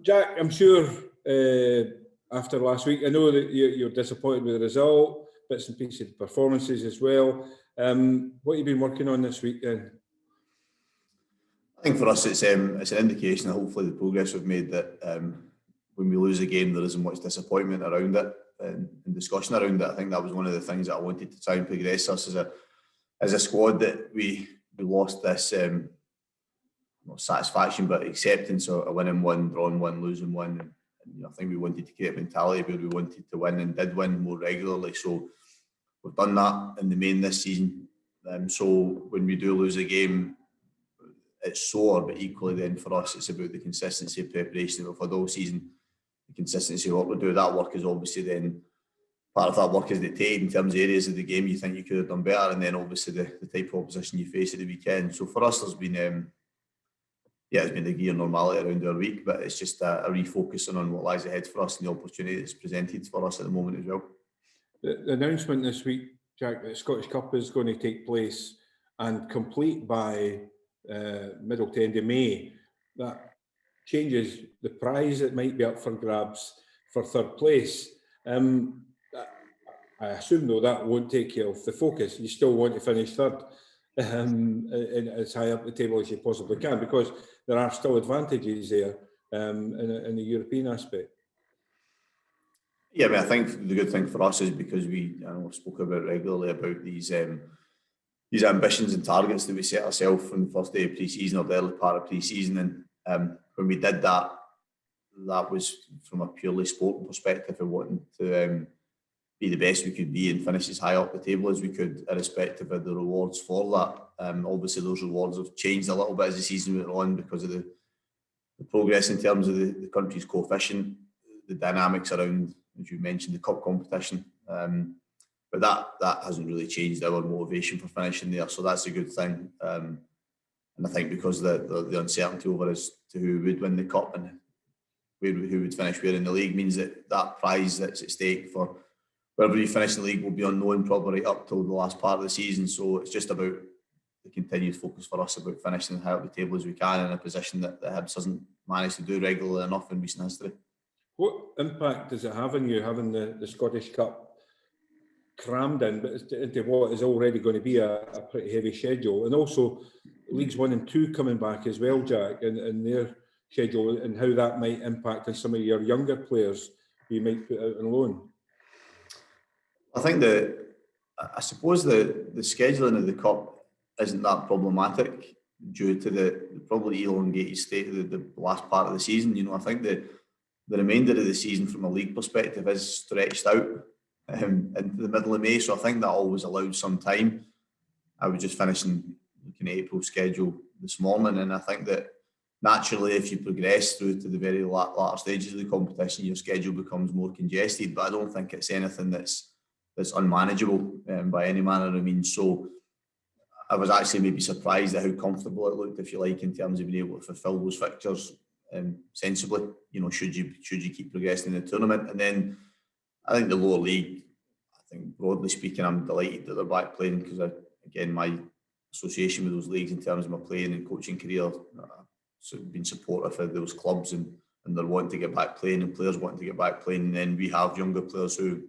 Jack, I'm sure after last week, I know that you're disappointed with the result, bits and pieces of performances as well. What have you been working on this week then? I think for us it's an indication that hopefully the progress we've made, that when we lose a game there isn't much disappointment around it and discussion around it. I think that was one of the things that I wanted to try and progress us as a squad, that we lost this not satisfaction but acceptance of a winning one, drawing one, losing one. And I think we wanted to create a mentality where we wanted to win and did win more regularly. So we've done that in the main this season. So when we do lose a game, it's sore, but equally then for us it's about the consistency of preparation that we've had all season, the consistency of what we do. That work is obviously then part of that work is dictated in terms of areas of the game you think you could have done better, and then obviously the type of opposition you face at the weekend. So for us there's been it's been the gear normality around our week, but it's just a refocusing on what lies ahead for us and the opportunity that's presented for us at the moment as well. The announcement this week, Jack, that the Scottish Cup is going to take place and complete by middle to end of May. That changes the prize that might be up for grabs for third place. I assume though that won't take you off the focus. You still want to finish third and as high up the table as you possibly can, because there are still advantages there in the European aspect. Yeah, I mean, I think the good thing for us is because we spoke about regularly about these ambitions and targets that we set ourselves from the first day of pre-season or the early part of pre-season, and when we did that, that was from a purely sporting perspective of wanting to be the best we could be and finish as high up the table as we could, irrespective of the rewards for that. Obviously, those rewards have changed a little bit as the season went on because of the progress in terms of the country's coefficient, the dynamics around, as you mentioned, the cup competition. But that hasn't really changed our motivation for finishing there, so that's a good thing. And I think because the uncertainty over as to who would win the cup and who would finish where in the league means that prize that's at stake for wherever you finish the league will be unknown probably up till the last part of the season. So it's just about the continued focus for us about finishing as high up the table as we can in a position that the Hibs hasn't managed to do regularly enough in recent history. What impact does it have on you having the Scottish Cup crammed into what is already going to be a pretty heavy schedule, and also Leagues 1 and 2 coming back as well, Jack, and their schedule, and how that might impact on some of your younger players who you might put out on loan? I suppose the scheduling of the Cup isn't that problematic due to the probably elongated state of the last part of the season. I think the remainder of the season from a league perspective is stretched out into the middle of May, so I think that always allowed some time. I was just finishing looking at April's schedule this morning, and I think that naturally if you progress through to the very latter stages of the competition, your schedule becomes more congested, but I don't think it's anything that's unmanageable by any manner of means. So I was actually maybe surprised at how comfortable it looked, if you like, in terms of being able to fulfil those fixtures sensibly. Should you keep progressing in the tournament, and then I think the lower league, I think broadly speaking, I'm delighted that they're back playing, because again, my association with those leagues in terms of my playing and coaching career, I've been supportive of those clubs and they're wanting to get back playing and players wanting to get back playing, and then we have younger players who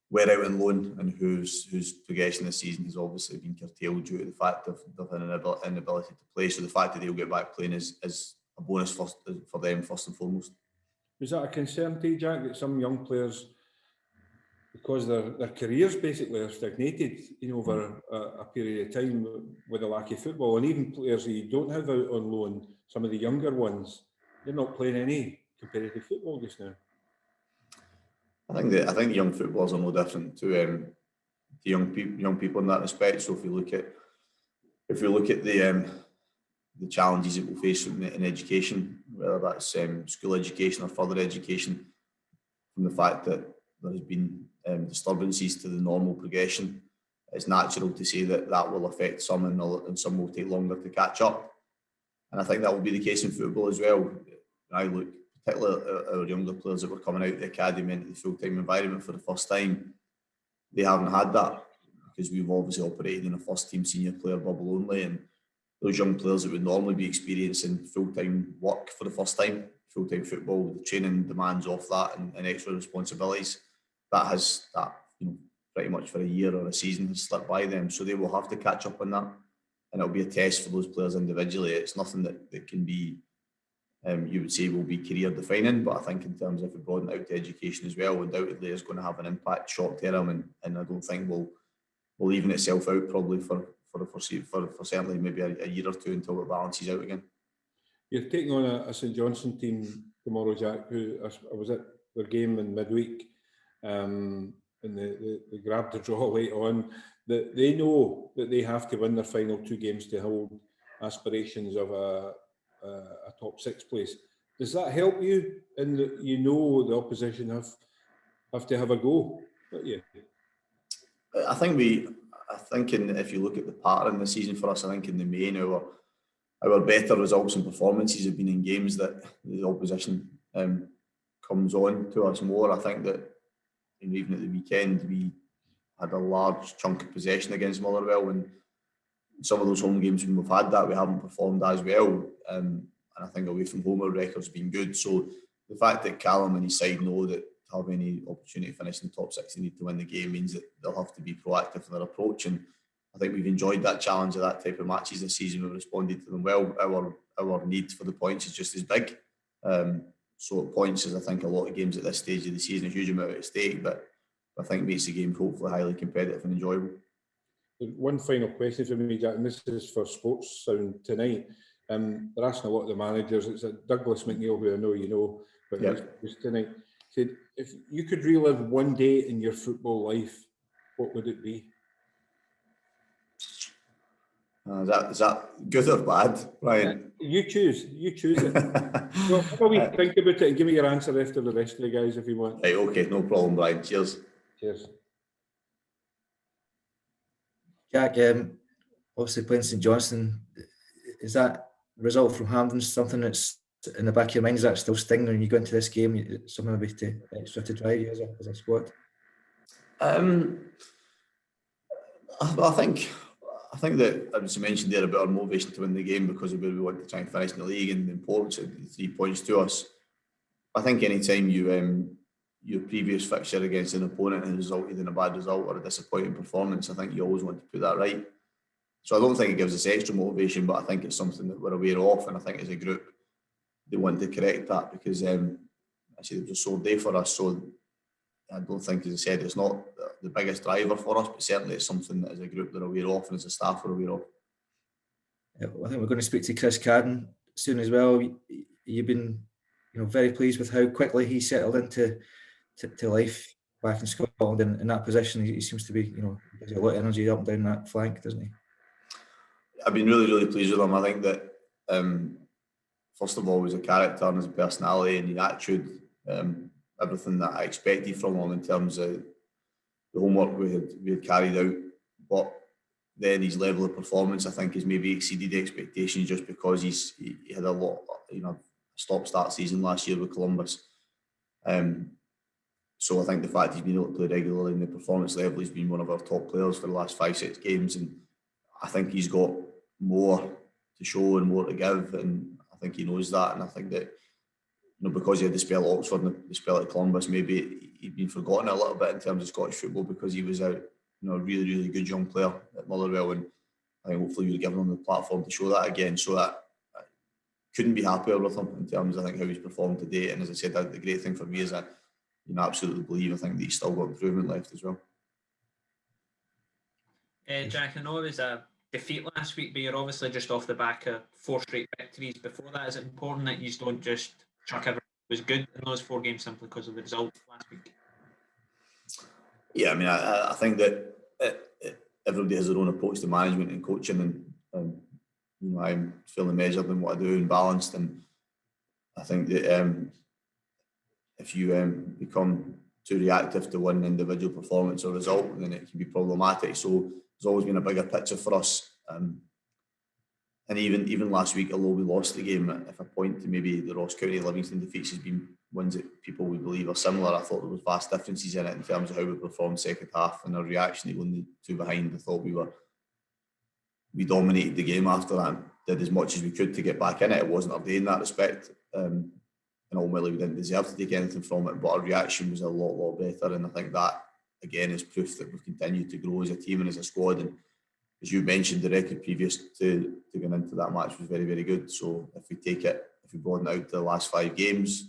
were out on loan and whose progression this season has obviously been curtailed due to the fact of an inability to play. So the fact that they'll get back playing is a bonus for them first and foremost. Was that a concern to you, Jack, that some young players, because their careers basically are stagnated, over a period of time with a lack of football, and even players who you don't have out on loan, some of the younger ones, they're not playing any competitive football just now? I think young footballers are no different to young people in that respect. So if we look at the challenges that we'll face in education, whether that's school education or further education, from the fact that there has been disturbances to the normal progression, it's natural to say that will affect some and some will take longer to catch up. And I think that will be the case in football as well. I look particularly at our younger players that were coming out of the academy into the full-time environment for the first time. They haven't had that because we've obviously operated in a first-team senior player bubble only, and those young players that would normally be experiencing full-time work for the first time, full-time football, the training demands off that and extra responsibilities, that pretty much for a year or a season has slipped by them. So they will have to catch up on that. And it'll be a test for those players individually. It's nothing that can be, you would say, will be career defining. But I think in terms of if we broaden out to education as well, undoubtedly is going to have an impact short term. And I don't think will even itself out probably for certainly maybe a year or two until it balances out again. You're taking on a St Johnstone team tomorrow, Jack, who I was at their game in midweek, and they grabbed the draw late on. They know that they have to win their final 2 games to hold aspirations of a top 6 place. Does that help you in that you know the opposition have to have a go? Yeah. I think if you look at the pattern this season for us, I think in the main our better results and performances have been in games that the opposition comes on to us more. I think that even at the weekend we had a large chunk of possession against Motherwell, and some of those home games when we've had that we haven't performed as well. And I think away from home our record's been good. So the fact that Callum and his side know that to have any opportunity to finish in the top 6 they need to win the game means that they'll have to be proactive in their approach. And I think we've enjoyed that challenge of that type of matches this season. We've responded to them well. Our need for the points is just as big. So points is, I think, a lot of games at this stage of the season, a huge amount at stake, but I think makes the game hopefully highly competitive and enjoyable. One final question for me, Jack, and this is for Sports Sound tonight. They're asking a lot of the managers. It's Douglas McNeil, who I know you know, but he's tonight. Said, if you could relive one day in your football life, what would it be? Is that good or bad, Ryan? You choose it. Well, have a wee think about it and give me your answer after the rest of the guys if you want. Right, okay, no problem, Brian. Cheers. Cheers. Jack, obviously playing St Johnstone, is that result from Hampden something that's in the back of your mind? Is that still sting when you go into this game? Something maybe extra to drive you as a squad? I think that, as you mentioned there, about our motivation to win the game because of where we want to try and finish in the league and the importance of the 3 points to us. I think any time your previous fixture against an opponent has resulted in a bad result or a disappointing performance, I think you always want to put that right. So I don't think it gives us extra motivation, but I think it's something that we're aware of, and I think as a group they want to correct that because actually it was a sore day for us. So I don't think, as I said, it's not the biggest driver for us, but certainly it's something that as a group they're aware of and as a staff we're aware of. Yeah, well, I think we're going to speak to Chris Cadden soon as well. You've been, very pleased with how quickly he settled into life back in Scotland in that position. He seems to be, gives you a lot of energy up and down that flank, doesn't he? I've been really, really pleased with him. I think that first of all, as a character and as a personality and his attitude, everything that I expected from him in terms of the homework we had carried out, but then his level of performance, I think, has maybe exceeded expectations just because he had a lot, stop-start season last year with Columbus. So I think the fact he's been able to play regularly in the performance level, he's been one of our top players for the last 5-6 games, and I think he's got more to show and more to give, and I think he knows that, and I think that because he had the spell at Oxford and the spell at Columbus, maybe he'd been forgotten a little bit in terms of Scottish football because he was a really, really good young player at Motherwell, and I think hopefully we're giving him the platform to show that again. So I couldn't be happier with him in terms of, I think, how he's performed today. And as I said, the great thing for me is I absolutely believe, I think that he's still got improvement left as well. Jack, I know it was a defeat last week, but you're obviously just off the back of 4 straight victories before that. Is it important that you don't just chuck everything that was good in those 4 games simply because of the result last week? Yeah, I mean, I think that everybody has their own approach to management and coaching, and I'm fairly measured in what I do and balanced, and I think that if you become too reactive to one individual performance or result, then it can be problematic. So there's always been a bigger picture for us, and even last week, although we lost the game, if I point to maybe the Ross County Livingston defeats has been ones that people would believe are similar, I thought there was vast differences in it in terms of how we performed second half and our reaction to going the 2 behind. I thought we dominated the game after that. did as much as we could to get back in it. It wasn't our day in that respect. And ultimately we didn't deserve to take anything from it, but our reaction was a lot better. And I think that, again, is proof that we've continued to grow as a team and as a squad. And as you mentioned, the record previous to going into that match was very, very good. So if we broaden out the last 5 games,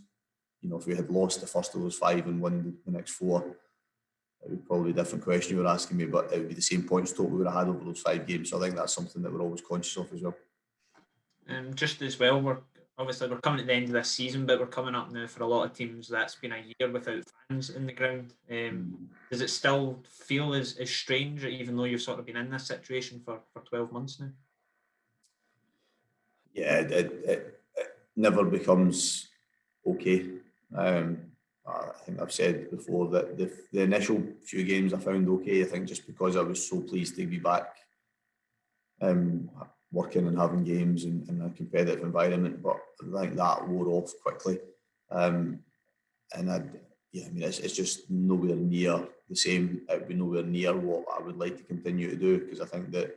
if we had lost the first of those 5 and won the next 4, it would probably be a different question you were asking me, but it would be the same points total we would have had over those 5 games. So I think that's something that we're always conscious of as well. Just as well, we're coming at the end of this season, but we're coming up now for a lot of teams that's been a year without fans in the ground. Does it still feel as strange, even though you've sort of been in this situation for 12 months now? Yeah, it never becomes okay. I think I've said before that the initial few games I found okay. I think just because I was so pleased to be back working and having games in a competitive environment, but I think that wore off quickly. It's just nowhere near the same. It would be nowhere near what I would like to continue to do, because I think that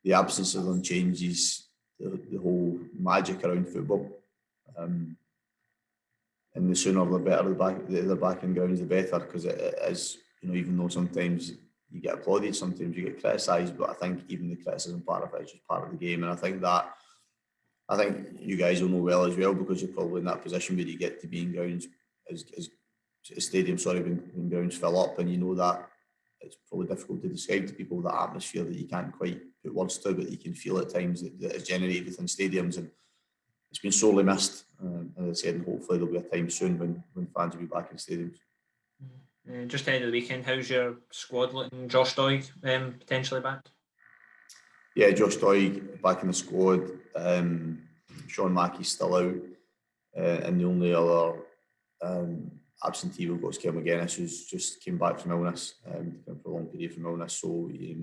the absence of them changes the whole magic around football. And the sooner the better the back in grounds, the better, because it is, even though sometimes you get applauded, sometimes you get criticised, but I think even the criticism part of it is just part of the game. And I think you guys will know well as well, because you're probably in that position where you get to be in grounds as stadiums, when grounds fill up, and you know that it's probably difficult to describe to people, that atmosphere that you can't quite put words to, but you can feel at times that is generated within stadiums, and it's been sorely missed. As I said, and hopefully there'll be a time soon when fans will be back in stadiums. Just ahead of the weekend, how's your squad looking? Josh Doig potentially back? Yeah, Josh Doig back in the squad. Sean Mackey's still out, and the only other absentee we've got is Kel McGuinness, who's just came back from illness, for a long period from illness. So he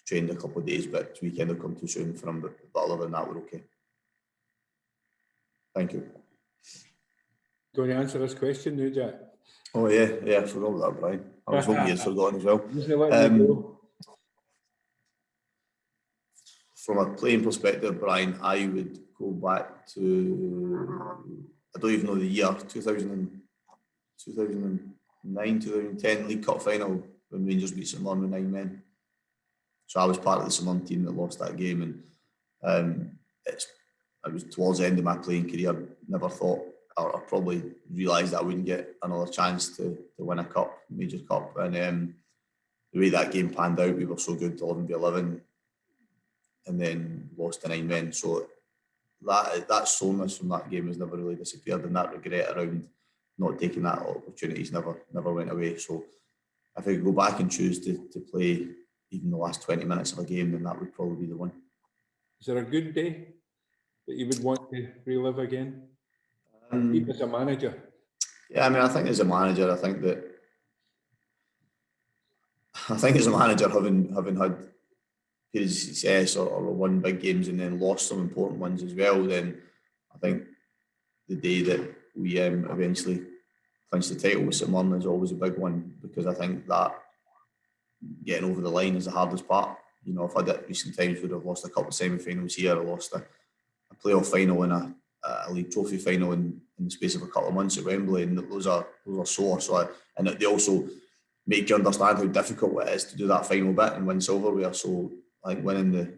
trained a couple of days, but this weekend will come too soon for him. But other than that, we're okay. Thank you. Do you want to answer this question now, Jack? Oh yeah, I forgot about that, Brian. I was hoping you'd forgotten as well. From a playing perspective, Brian, I would go back to, I don't even know the year, 2009, 2010 League Cup final when Rangers beat St Mirren with 9 men. So I was part of the St Mirren team that lost that game, and I was towards the end of my playing career. Never thought, or I probably realised that I wouldn't get another chance to win a cup, major cup. And the way that game panned out, we were so good, 11-11, and then lost to 9 men. So that soreness from that game has never really disappeared, and that regret around not taking that opportunities never went away. So if I could go back and choose to play even the last 20 minutes of a game, then that would probably be the one. Is there a good day that you would want to relive again? Even as a manager? Yeah, I think as a manager, I think as a manager, having had periods of success or won big games and then lost some important ones as well, then I think the day that we eventually clinched the title with St Mirren is always a big one, because I think that getting over the line is the hardest part. I've had it recent times where I've lost a couple of semi-finals here, I lost a playoff final and a league trophy final in the space of a couple of months at Wembley, and those are sore. So and they also make you understand how difficult it is to do that final bit and win silverware. So I think winning the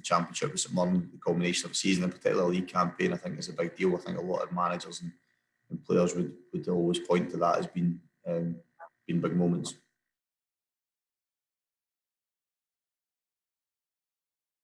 championship with St Mirren, the culmination of the season, in particular league campaign, I think is a big deal. I think a lot of managers and players would always point to that as being big moments.